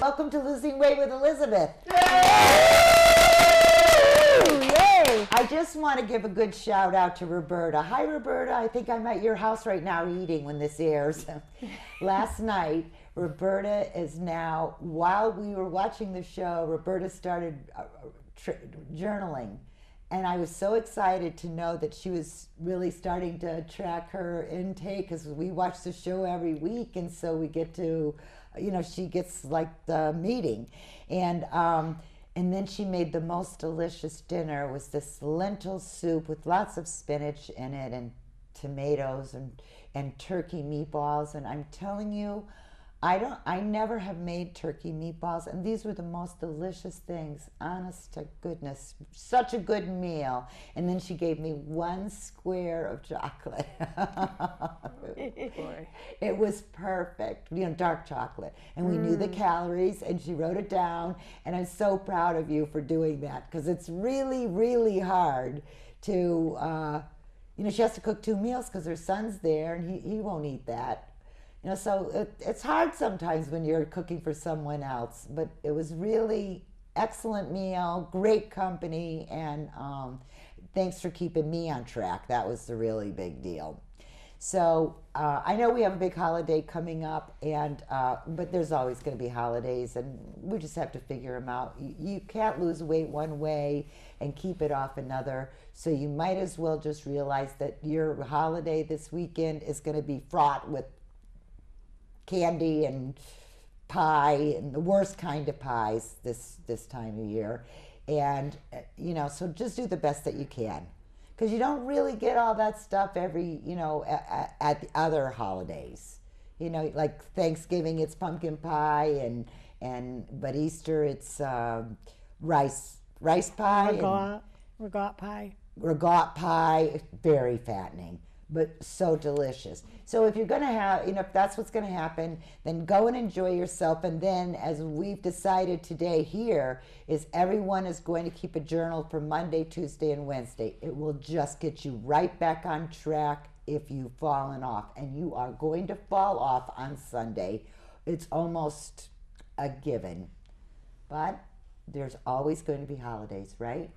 Welcome to Losing Weight with Elizabeth. Yay! I just want to give a good shout out to Roberta. Hi, Roberta. I think I'm at your house right now eating when this airs. Last night, Roberta is now, while we were watching the show, Roberta started journaling. And I was so excited to know that she was really starting to track her intake, because we watch the show every week, and so we get to, you know, she gets like the meeting. And then she made the most delicious dinner. It was this lentil soup with lots of spinach in it and tomatoes and turkey meatballs. And I'm telling you, I never have made turkey meatballs, and these were the most delicious things, honest to goodness. Such a good meal. And then she gave me 1 square of chocolate. Boy. It was perfect, you know, dark chocolate. And we knew the calories, and she wrote it down, and I'm so proud of you for doing that, because it's really, really hard to, you know, she has to cook 2 meals because her son's there, and he won't eat that. You know, so it's hard sometimes when you're cooking for someone else, but it was really excellent meal, great company, and thanks for keeping me on track. That was the really big deal. So I know we have a big holiday coming up, and but there's always going to be holidays, and we just have to figure them out. You can't lose weight one way and keep it off another, so you might as well just realize that your holiday this weekend is going to be fraught with candy and pie, and the worst kind of pies this time of year. And you know, so just do the best that you can, because you don't really get all that stuff every, you know, at the other holidays. You know, like Thanksgiving it's pumpkin pie, but Easter it's rice pie, ragout pie, very fattening, but so delicious. So if you're going to have, you know, if that's what's going to happen, then go and enjoy yourself. And then, as we've decided today here, is everyone is going to keep a journal for Monday, Tuesday, and Wednesday. It will just get you right back on track if you've fallen off. And you are going to fall off on Sunday. It's almost a given. But there's always going to be holidays, right?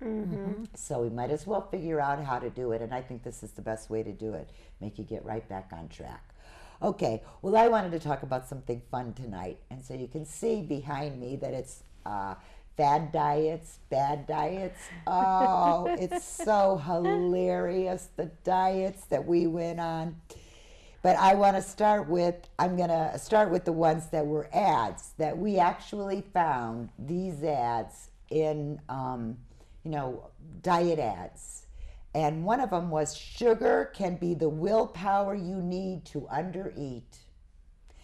Mm-hmm. So we might as well figure out how to do it, and I think this is the best way to do it. Make you get right back on track. Okay, well, I wanted to talk about something fun tonight, and so you can see behind me that it's Fad Diets, Bad Diets. Oh, it's so hilarious, the diets that we went on. But I want to start with, I'm going to start with the ones that were ads, that we actually found these ads in you know, diet ads. And one of them was, sugar can be the willpower you need to undereat.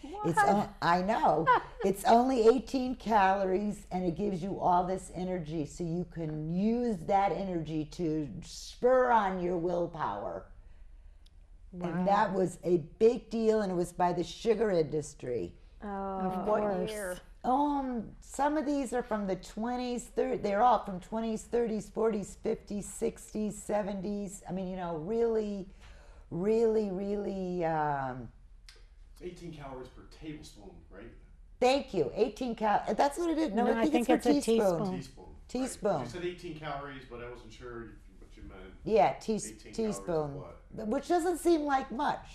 What? I know. It's only 18 calories, and it gives you all this energy, so you can use that energy to spur on your willpower. Wow. And that was a big deal, and it was by the sugar industry. Oh, of what year? Some of these are from the 20s, they're all from 20s, 30s, 40s, 50s, 60s, 70s. I mean, you know, really, really, really... It's 18 calories per tablespoon, right? Thank you, 18 calories. That's what it is. No, I think it's a teaspoon. Teaspoon. Right. You said 18 calories, but I wasn't sure what you meant. Yeah, teaspoon, which doesn't seem like much.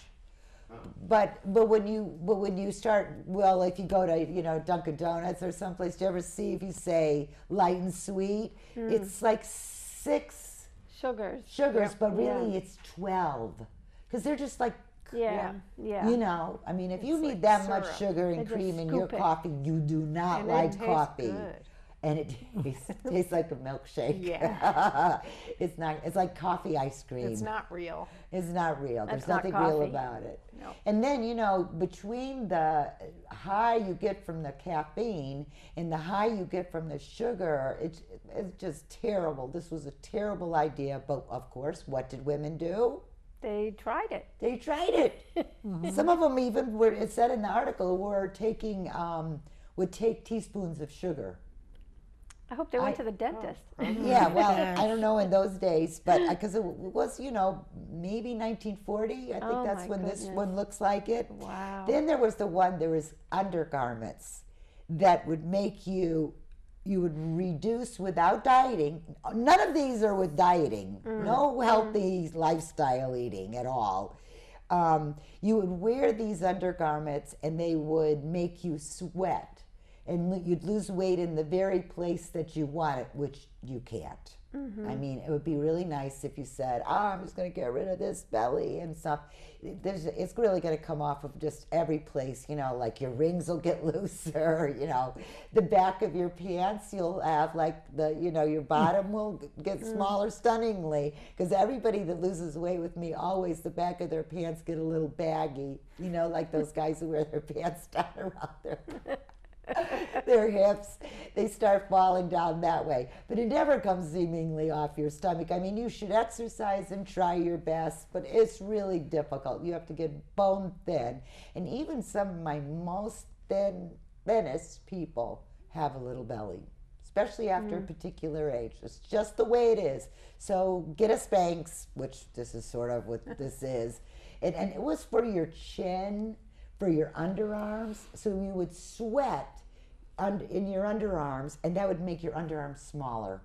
But when you start, well, if you go to, you know, Dunkin' Donuts or someplace, do you ever see, if you say light and sweet, it's like 6 sugars, yep. But really it's 12, because they're just like, yeah. You know, I mean, if you need that much sugar and cream in your coffee, you do not like coffee. Good. and it tastes like a milkshake. Yeah. It's not. It's like coffee ice cream. It's not real. It's not real. That's There's not nothing real coffee. about it. No. And then, between the high you get from the caffeine and the high you get from the sugar, it's just terrible. This was a terrible idea. But of course, what did women do? They tried it. They tried it. Some of them even were, it said in the article, were taking, would take teaspoons of sugar. I hope they went to the dentist. Yeah, well, I don't know in those days, but because it was, maybe 1940. I think Oh, that's my when this goodness. one looks like it. Wow. Then there was there was undergarments that would make you would reduce without dieting. None of these are with dieting. No healthy lifestyle eating at all. You would wear these undergarments and they would make you sweat. And you'd lose weight in the very place that you want it, which you can't. I mean, it would be really nice if you said, I'm just going to get rid of this belly and stuff. It's really going to come off of just every place, like your rings will get looser, the back of your pants, you'll have like your bottom will get smaller stunningly, because everybody that loses weight with me, always the back of their pants get a little baggy, like those guys who wear their pants down around their hips, they start falling down that way. But it never comes seemingly off your stomach. I mean, you should exercise and try your best, but it's really difficult. You have to get bone thin. And even some of my most thinnest people have a little belly, especially after a particular age. It's just the way it is. So get a Spanx, which this is sort of what this is. And it was for your chin, for your underarms, so you would sweat in your underarms, and that would make your underarms smaller.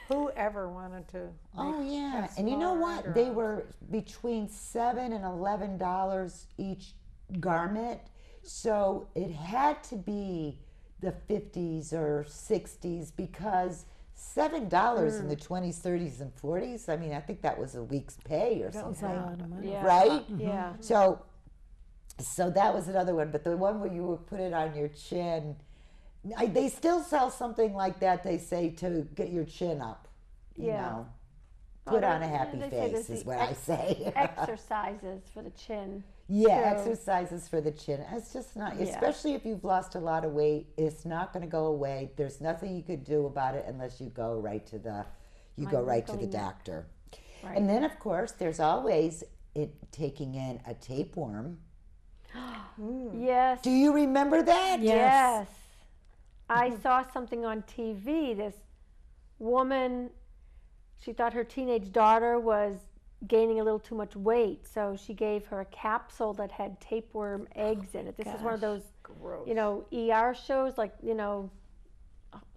Who ever wanted to? Oh yeah, have and you know smaller what? They underarms? were between $7 and $11 each garment, so it had to be the 50s or 60s, because $7 in the 20s, 30s, and 40s. I mean, I think that was a week's pay or That was a something, lot of money. Yeah. right? Yeah. So that was another one, but the one where you would put it on your chin, they still sell something like that, they say, to get your chin up, Yeah. Put Oh, on they- a happy they say there's face is the what I say. Exercises for the chin. Yeah, So- exercises for the chin. It's just not, Yeah. especially if you've lost a lot of weight, it's not going to go away. There's nothing you could do about it unless you go right to the, going- doctor. Right. And then, of course, there's always taking in a tapeworm. Yes. Do you remember that? Yes. I saw something on TV. This woman, she thought her teenage daughter was gaining a little too much weight, so she gave her a capsule that had tapeworm eggs in it. This is one of those, Gross. ER shows, like,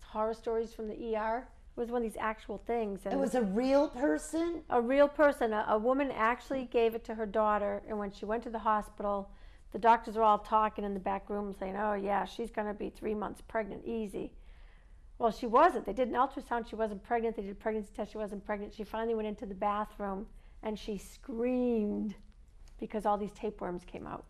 horror stories from the ER. It was one of these actual things. And It was a real person? a real person. A woman actually gave it to her daughter, and when she went to the hospital, the doctors were all talking in the back room saying, oh yeah, she's going to be 3 months pregnant, easy. Well, she wasn't. They did an ultrasound, she wasn't pregnant. They did a pregnancy test, she wasn't pregnant. She finally went into the bathroom and she screamed because all these tapeworms came out.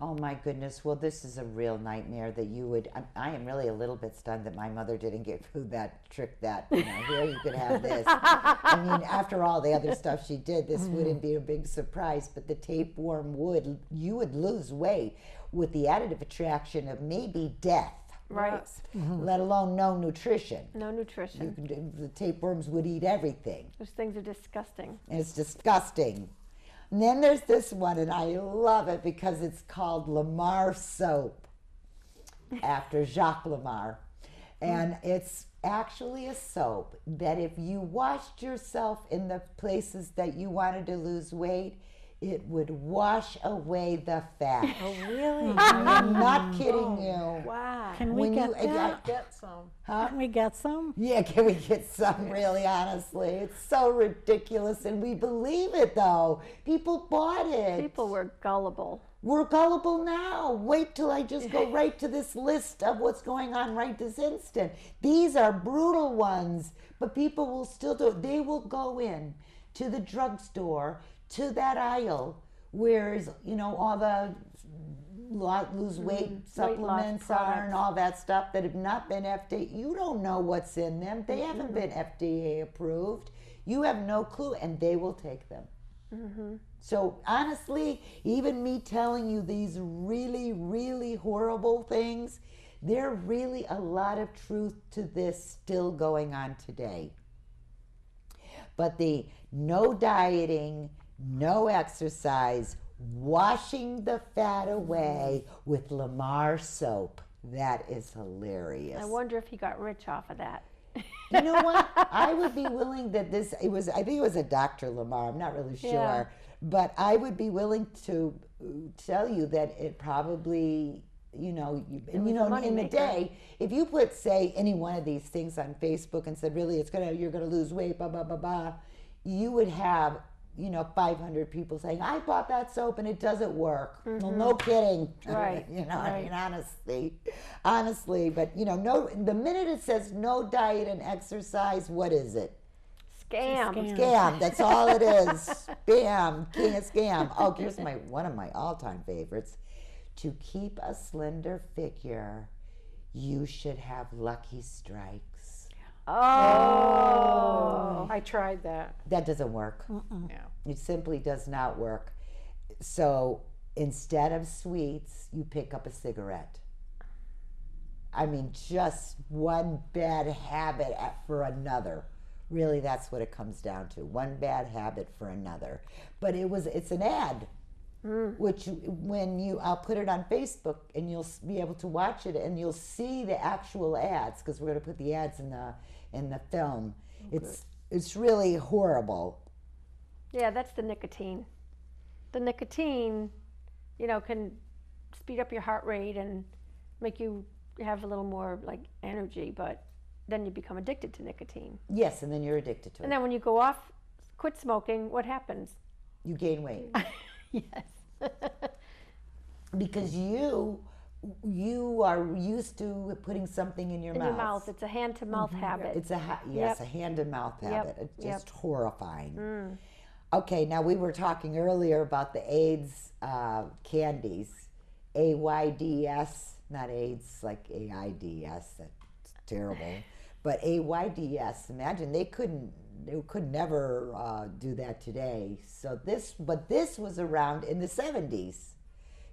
Oh my goodness. Well, this is a real nightmare that you would. I am really a little bit stunned that my mother didn't give you that trick that, here you could have this. I mean, after all the other stuff she did, this wouldn't be a big surprise, but the tapeworm you would lose weight with the additive attraction of maybe death. Right. Let alone no nutrition. No nutrition. The tapeworms would eat everything. Those things are disgusting. And it's disgusting. And then there's this one, and I love it because it's called Lamar soap, after Jacques Lamar. And it's actually a soap that if you washed yourself in the places that you wanted to lose weight, it would wash away the fat. Oh, really? I'm not kidding you. Wow. Can we When get you- that? Get some. Can we get some? Yeah, can we get some, really, honestly? It's so ridiculous, and we believe it, though. People bought it. People were gullible. We're gullible now. Wait till I just go right to this list of what's going on right this instant. These are brutal ones, but people will still do it. They will go in to the drugstore, to that aisle where is, all the lose weight Weight supplements loss are and products. all that stuff that have not been FDA. You don't know what's in them. They haven't been FDA approved. You have no clue, and they will take them. So honestly, even me telling you these really, really horrible things, there are really a lot of truth to this still going on today. But the no dieting, no exercise, washing the fat away with Lamar soap, that is hilarious. I wonder if he got rich off of that. You know what? I would be willing that I think it was a Dr. Lamar, I'm not really sure. Yeah. But I would be willing to tell you that it probably, was a in the moneymaker. day, if you put, say, any one of these things on Facebook and said, really, you're gonna lose weight, blah, blah, blah, blah, you would have, 500 people saying, I bought that soap and it doesn't work. Well, no kidding. Right, I mean, honestly, but no, the minute it says no diet and exercise, what is it? Scam. Scam. That's all it is. Bam. King of scam. Oh, here's one of my all-time favorites. To keep a slender figure, you should have Lucky Strikes. Oh. I tried that. That doesn't work. Yeah. It simply does not work. So instead of sweets, you pick up a cigarette. I mean, just one bad habit for another. Really, that's what it comes down to. One bad habit for another. But it's an ad, which I'll put it on Facebook and you'll be able to watch it and you'll see the actual ads because we're going to put the ads in the film. It's really horrible. Yeah, that's the nicotine. The nicotine, can speed up your heart rate and make you have a little more energy, but then you become addicted to nicotine. Yes, and then you're addicted to it. And then when you go off, quit smoking, what happens? You gain weight. Yes. Because you are used to putting something in your In mouth. your mouth. It's a hand-to-mouth habit. It's a hand-to-mouth habit. It's just horrifying. Okay, now we were talking earlier about the AIDS candies, AYDS, not AIDS like AIDS. That's terrible, but AYDS. Imagine they could never do that today. So this was around in the 70s.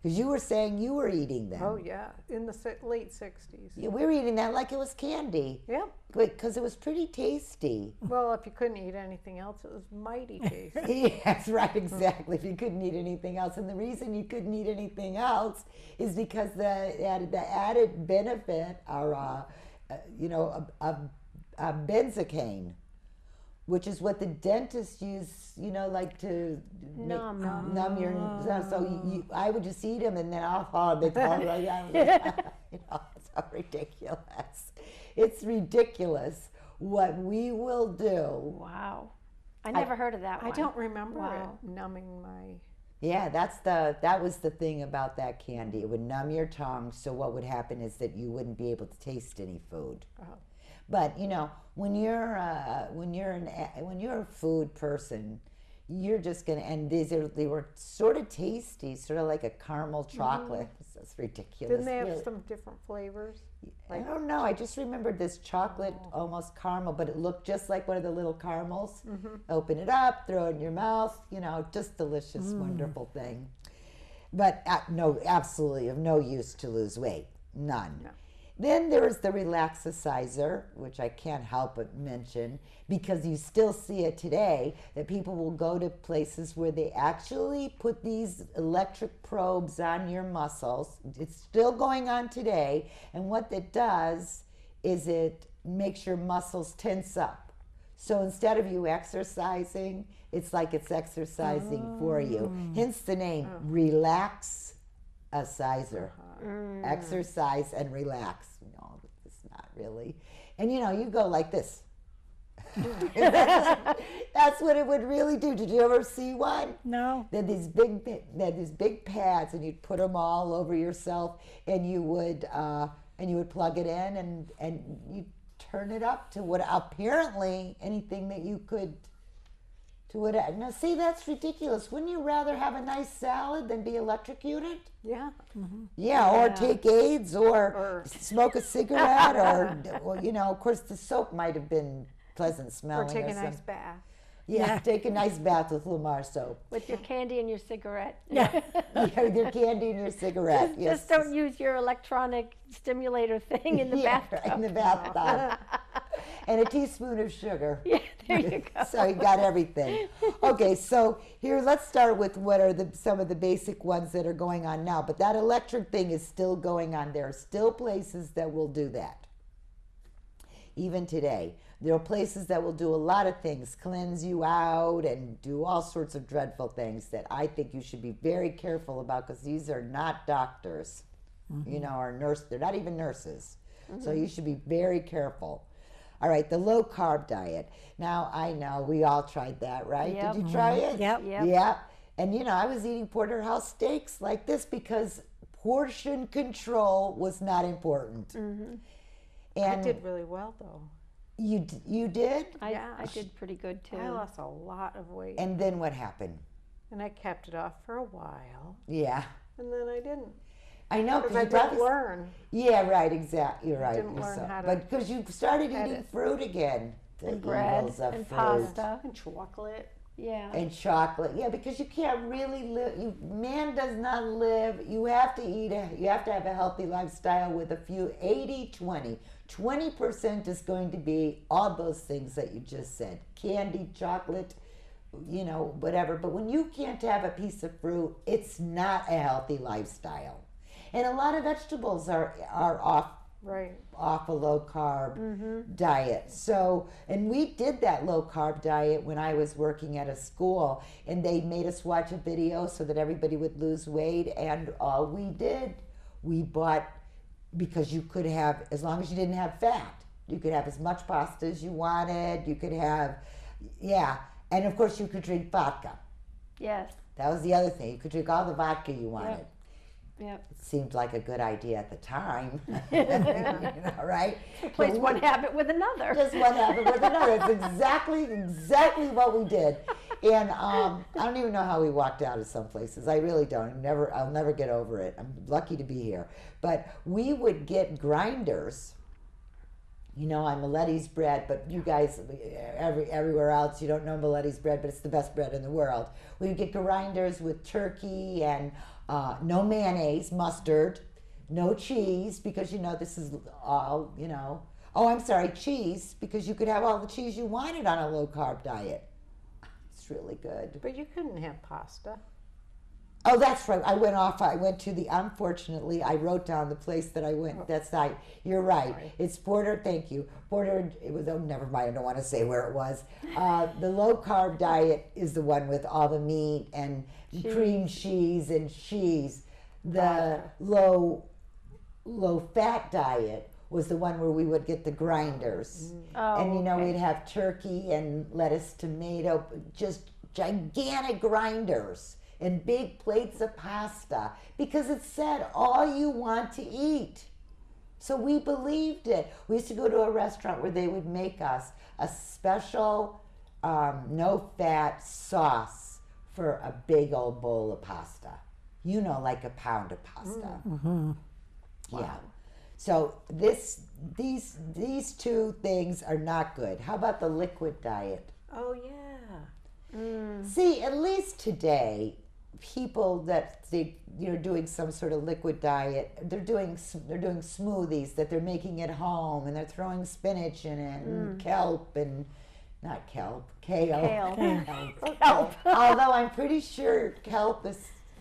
Because you were saying you were eating them. Oh, yeah. In the late 60s. Yeah, we were eating that like it was candy. Yep. Because it was pretty tasty. Well, if you couldn't eat anything else, it was mighty tasty. That's right, exactly. If you couldn't eat anything else. And the reason you couldn't eat anything else is because the added benefit are, benzocaine, which is what the dentists use, like to numb your. So I would just eat them, and then I'll make all right. It's so ridiculous. It's ridiculous what we will do. Wow. I never heard of that one. I don't remember Wow. it numbing my... Yeah, that was the thing about that candy. It would numb your tongue. So what would happen is that you wouldn't be able to taste any food. Oh. But when you're a food person, you're just gonna. And they were sort of tasty, sort of like a caramel chocolate. That's ridiculous. Didn't they have really. some different flavors? I don't know. I just remembered this chocolate, almost caramel, but it looked just like one of the little caramels. Open it up, throw it in your mouth. Just delicious, wonderful thing. But no, absolutely of no use to lose weight. None. No. Then there is the Relaxicizer, which I can't help but mention because you still see it today, that people will go to places where they actually put these electric probes on your muscles. It's still going on today, and what it does is it makes your muscles tense up. So instead of you exercising, it's like it's excising for you. Hence the name Relaxicizer. Exercise and relax. No, it's not really. And you go like this. That's what it would really do. Did you ever see one? No. They're these big pads, and you'd put them all over yourself, and you would plug it in, and you turn it up to what apparently anything that you could To what? Now, see, that's ridiculous. Wouldn't you rather have a nice salad than be electrocuted? Yeah. Yeah, or Yeah. take AIDS, or Or- smoke a cigarette, or of course, the soap might have been pleasant Or smelling. take a something. nice bath. Yeah, take a nice bath with Lamar soap. With your candy and your cigarette. Yeah, with your candy and your cigarette. Yes. Just don't use your electronic stimulator thing in the Yeah, bathtub. right, in the bathtub. And a teaspoon of sugar. Yeah, there you go. So you got everything. Okay, so here, let's start with what are some of the basic ones that are going on now. But that electric thing is still going on. There are still places that will do that. Even today. There are places that will do a lot of things, cleanse you out and do all sorts of dreadful things that I think you should be very careful about, because these are not doctors, or nurse. They're not even nurses. So you should be very careful. All right, the low carb diet. Now, I know we all tried that, right? Yep. Did you try it? Yep. Yep. Yeah. And I was eating porterhouse steaks like this because portion control was not important. I And did really well though. you did? I did pretty good too. I lost a lot of weight. And then what happened? And I kept it off for a while. Yeah. And then I didn't. I know, Because I you didn't probably- learn. Yeah, right, exactly. You're right. didn't learn how to but because you started eating edit. fruit again. The And bread evils of and fruit. pasta. And chocolate. Yeah. And chocolate. Yeah, because you can't really live. Man does not live. You have to eat. You have to have a healthy lifestyle with a few 80-20. 20% is going to be all those things that you just said: candy, chocolate, whatever. But when you can't have a piece of fruit, it's not a healthy lifestyle. And a lot of vegetables are Right. off a low carb diet. So, and we did that low carb diet when I was working at a school, and they made us watch a video so that everybody would lose weight. And all we did, we bought, because you could have, as long as you didn't have fat, you could have as much pasta as you wanted. You could have, and of course you could drink vodka. Yes. That was the other thing. You could drink all the vodka you wanted. Yep. It seemed like a good idea at the time, right? Replace But one habit with another. just one habit with another. It's exactly what we did. And I don't even know how we walked out of some places. I really don't. I'll never get over it. I'm lucky to be here. But we would get grinders. I'm Miletti's bread, but you guys, everywhere else, you don't know Miletti's bread, but it's the best bread in the world. We would get grinders with turkey and no mayonnaise, mustard, no cheese, because this is all, Oh, I'm sorry, cheese, because you could have all the cheese you wanted on a low carb diet. It's really good. But you couldn't have pasta. Oh, that's right. I went to unfortunately, I wrote down the place that I went. That's right. You're right. Sorry. It's Porter, thank you. Porter, it was, never mind, I don't want to say where it was. The low carb diet is the one with all the meat and cream cheese and cheese. The low fat diet was the one where we would get the grinders. Oh, And okay. we'd have turkey and lettuce, tomato, just gigantic grinders and big plates of pasta, because it said all you want to eat. So we believed it. We used to go to a restaurant where they would make us a special no-fat sauce for a big old bowl of pasta. Like a pound of pasta. Yeah. So these two things are not good. How about the liquid diet? Oh yeah. See, at least today, people that doing some sort of liquid diet, they're doing smoothies that they're making at home, and they're throwing spinach in it and kelp and not kelp, kale. Kelp. Although I'm pretty sure kelp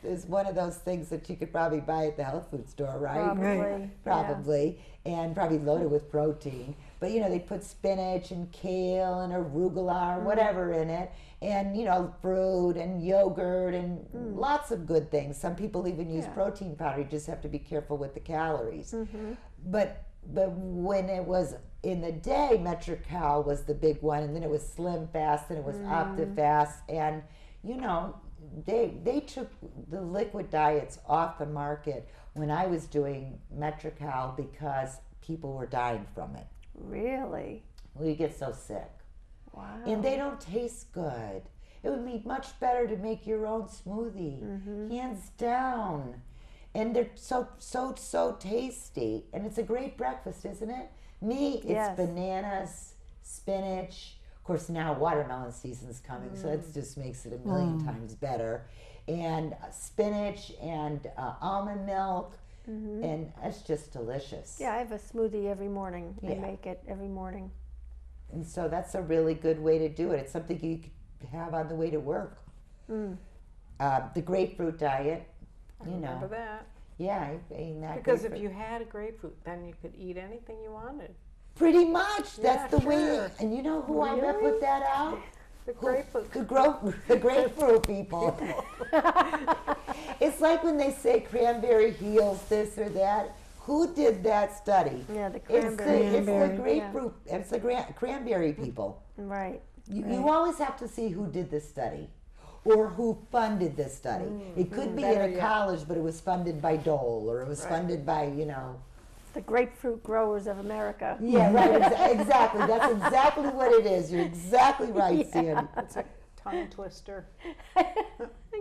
is one of those things that you could probably buy at the health food store, right? Probably. Probably, and probably loaded with protein. But they put spinach and kale and arugula or whatever in it, and fruit and yogurt and lots of good things. Some people even use protein powder. You just have to be careful with the calories. But when it was in the day, Metrical was the big one, and then it was Slim Fast, and it was OptiFast, and they took the liquid diets off the market when I was doing Metrical because people were dying from it. Really? Well, you get so sick. Wow. And they don't taste good. It would be much better to make your own smoothie, hands down. And they're so tasty. And it's a great breakfast, isn't it? Me, it's Yes. bananas, spinach. Of course, now watermelon season's coming, so that just makes it a million times better. And spinach and almond milk, and it's just delicious. Yeah, I have a smoothie every morning. I Yeah. make it every morning. And so that's a really good way to do it. It's something you could have on the way to work. The grapefruit diet, you Remember know. that? Yeah, eating that Because if grapefruit. you had a grapefruit, then you could eat anything you wanted. Pretty much, that's Yeah, the way. sure. And you know who I met put that out? The grapefruit. The grapefruit people. It's like when they say cranberry heals this or that. Who did that study? Yeah, the It's cranberry. the grapefruit. It's the cranberry people. Right. You always have to see who did this study or who funded this study. It could be better in a yet. college, but it was funded by Dole or it was Right. funded by, you know. The grapefruit growers of America. Yeah, right. Exactly. That's exactly what it is. You're exactly right, Sandy. It's a tongue twister.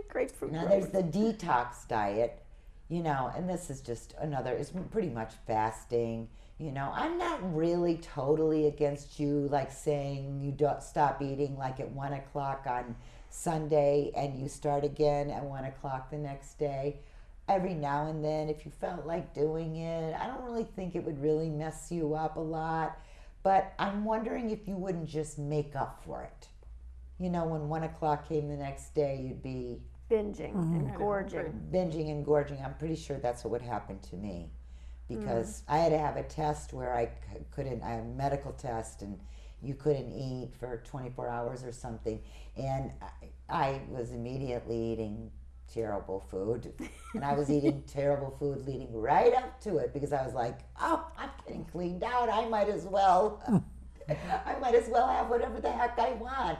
Grapefruit Now growers. there's the detox diet, you know, and this is just another, it's pretty much fasting. You know, I'm not really totally against you like saying you don't stop eating like at 1 o'clock on Sunday and you start again at 1 o'clock the next day. Every now and then, if you felt like doing it, I don't really think it would really mess you up a lot. But I'm wondering if you wouldn't just make up for it. You know, when 1 o'clock came the next day, you'd be Binging and gorging. binging and gorging. I'm pretty sure that's what would happen to me because I had to have a test where I couldn't, I had a medical test and you couldn't eat for 24 hours or something. And I was immediately eating terrible food. And I was eating terrible food leading right up to it because I was like, oh, I'm getting cleaned out. I might as well have whatever the heck I want.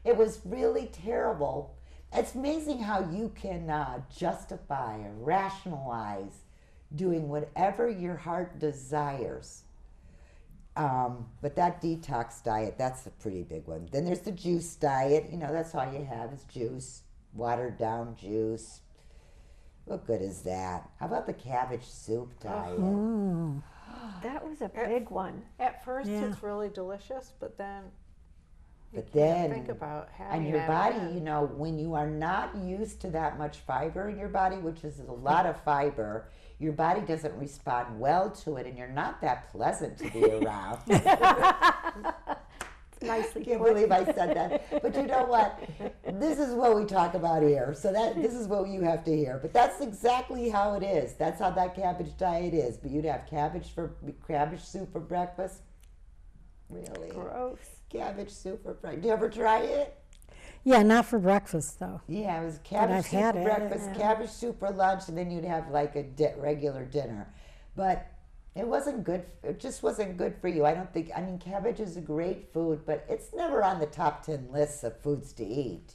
It was really terrible. It's amazing how you can justify or rationalize doing whatever your heart desires. But that detox diet, that's a pretty big one. Then there's the juice diet. You know, that's all you have is juice, watered down juice. What good is that? How about the cabbage soup diet? That was a big one. At first, Yeah. it's really delicious, but then you But can't then, think about having and your that body, again. you know, when you are not used to that much fiber in your body, which is a lot of fiber, your body doesn't respond well to it, and you're not that pleasant to be around. Nicely Can't put. believe I said that. But you know what? This is what we talk about here. So this is what you have to hear. But that's exactly how it is. That's how that cabbage diet is. But you'd have cabbage soup for breakfast. Really? Gross. Cabbage soup for breakfast. Did you ever try it? Yeah, not for breakfast though. Yeah, it was cabbage I've soup had for it, breakfast, yeah. cabbage soup for lunch, and then you'd have like a regular dinner. But it wasn't good. It just wasn't good for you. I don't think. I mean, cabbage is a great food, but it's never on the top 10 lists of foods to eat.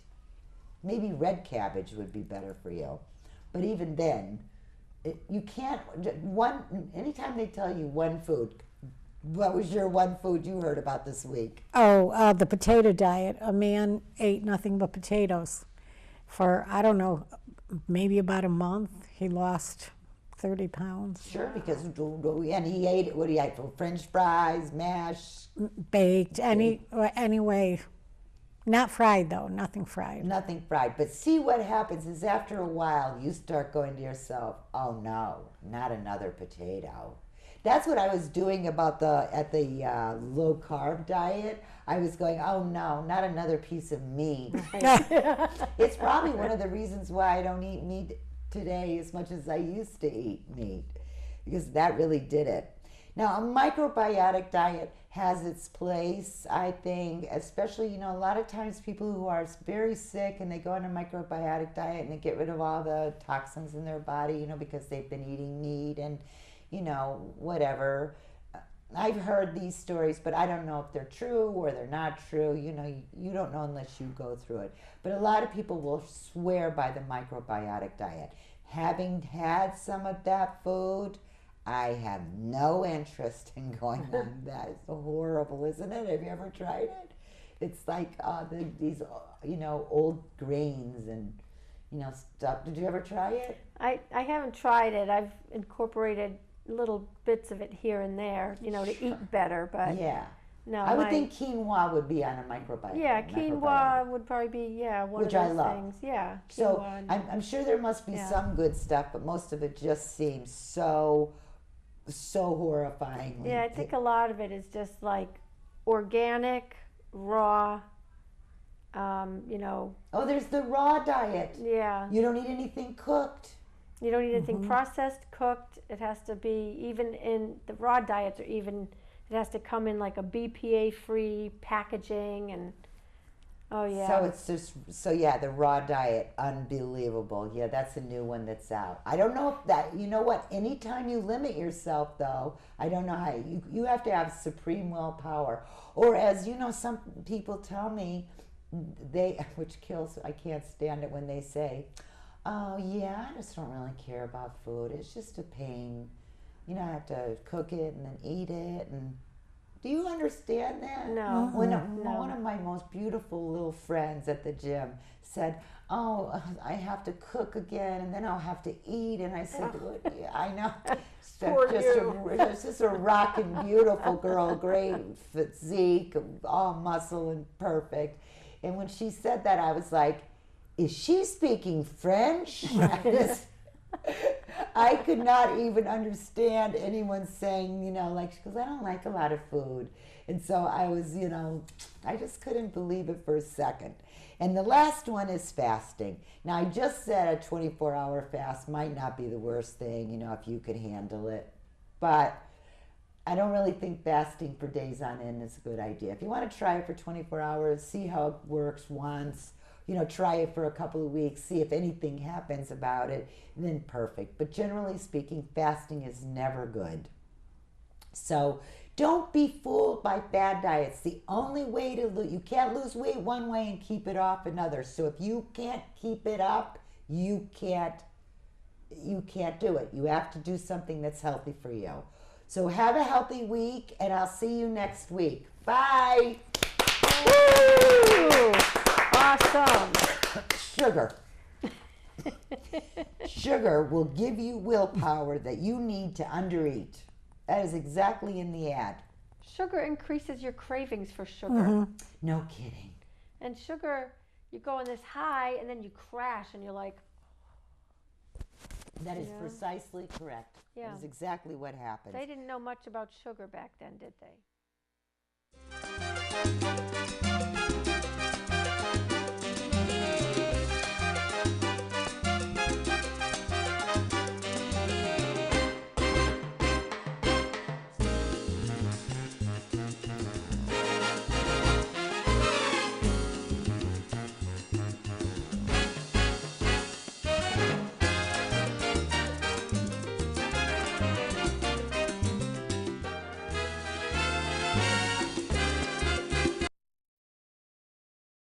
Maybe red cabbage would be better for you, but even then, you can't. Anytime they tell you one food, what was your one food you heard about this week? Oh, the potato diet. A man ate nothing but potatoes for, I don't know, maybe about a month. He lost 30 pounds. Sure, because and he ate what he ate for French fries, mash. Baked, anyway. Not fried though, nothing fried. Nothing fried. But see what happens is after a while you start going to yourself, oh no, not another potato. That's what I was doing at the low carb diet. I was going, oh no, not another piece of meat. It's probably one of the reasons why I don't eat meat today as much as I used to eat meat, because that really did it. Now, a microbiotic diet has its place, I think, especially, you know, a lot of times people who are very sick and they go on a microbiotic diet and they get rid of all the toxins in their body, you know, because they've been eating meat and, you know, whatever. I've heard these stories, but I don't know if they're true or they're not true. You know, you don't know unless you go through it. But a lot of people will swear by the microbiotic diet. Having had some of that food, I have no interest in going on that. It's horrible, isn't it? Have you ever tried it? it's like these old grains and stuff. Did you ever try it? I haven't tried it. I've incorporated little bits of it here and there, to eat better, but Yeah. no. I would think quinoa would be on a microbiome. Yeah, quinoa would probably be one Which of I those love. things. Yeah. So quinoa I'm sure there must be some good stuff, but most of it just seems so horrifying. Yeah, I think a lot of it is just like organic, raw. Oh, there's the raw diet. Yeah. You don't eat anything cooked. You don't eat anything processed, cooked. It has to be, even in the raw diets, or even it has to come in like a BPA-free packaging, and So it's just the raw diet, unbelievable. Yeah, that's a new one that's out. I don't know if that. You know what? Anytime you limit yourself, though, I don't know how you have to have supreme willpower, or as some people tell me, which kills. I can't stand it when they say, "Oh yeah, I just don't really care about food. It's just a pain. I have to cook it and then eat it." And do you understand that? No. One of my most beautiful little friends at the gym said, "Oh, I have to cook again, and then I'll have to eat." And I said, yeah, "I know." Just a rockin' beautiful girl, great physique, all muscle and perfect. And when she said that, I was like, "Is she speaking French?" I could not even understand anyone saying, because I don't like a lot of food. And so I was, I just couldn't believe it for a second. And the last one is fasting. Now, I just said a 24-hour fast might not be the worst thing, if you could handle it. But I don't really think fasting for days on end is a good idea. If you want to try it for 24 hours, see how it works once, try it for a couple of weeks, see if anything happens about it, then perfect. But generally speaking, fasting is never good. So don't be fooled by fad diets. The only way to lose, you can't lose weight one way and keep it off another. So if you can't keep it up, you can't do it. You have to do something that's healthy for you. So have a healthy week, and I'll see you next week. Bye. Woo! Awesome. Sugar will give you willpower that you need to undereat. That is exactly in the ad. Sugar increases your cravings for sugar. No kidding. And sugar, you go on this high and then you crash and you're like... That is precisely correct. Yeah. That is exactly what happened. They didn't know much about sugar back then, did they?